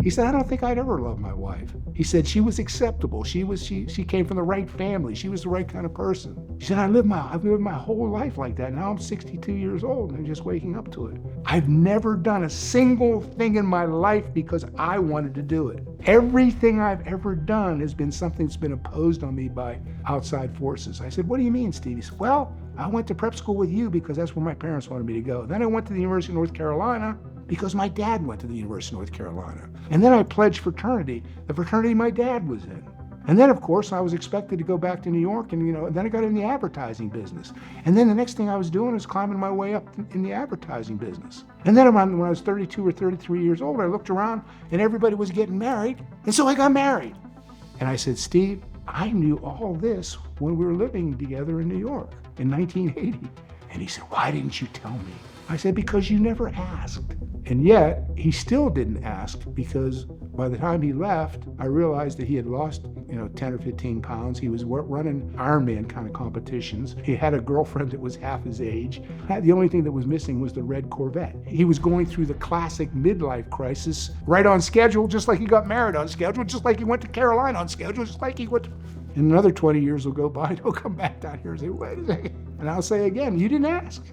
He said, I don't think I'd ever love my wife. He said, she was acceptable. She came from the right family. She was the right kind of person. He said, I've lived my whole life like that. Now I'm 62 years old and I'm just waking up to it. I've never done a single thing in my life because I wanted to do it. Everything I've ever done has been something that's been imposed on me by outside forces. I said, what do you mean, Steve? He said, well, I went to prep school with you because that's where my parents wanted me to go. Then I went to the University of North Carolina because my dad went to the University of North Carolina. And then I pledged fraternity, the fraternity my dad was in. And then, of course, I was expected to go back to New York and, then I got in the advertising business. And then the next thing I was doing was climbing my way up in the advertising business. And then when I was 32 or 33 years old, I looked around and everybody was getting married. And so I got married. And I said, Steve, I knew all this when we were living together in New York in 1980. And he said, why didn't you tell me? I said, because you never asked. And yet, he still didn't ask because by the time he left, I realized that he had lost, 10 or 15 pounds. He was running Ironman kind of competitions. He had a girlfriend that was half his age. The only thing that was missing was the red Corvette. He was going through the classic midlife crisis, right on schedule, just like he got married on schedule, just like he went to Carolina on schedule, just like he went to... And another 20 years will go by, and he'll come back down here and say, wait a second. And I'll say again, you didn't ask.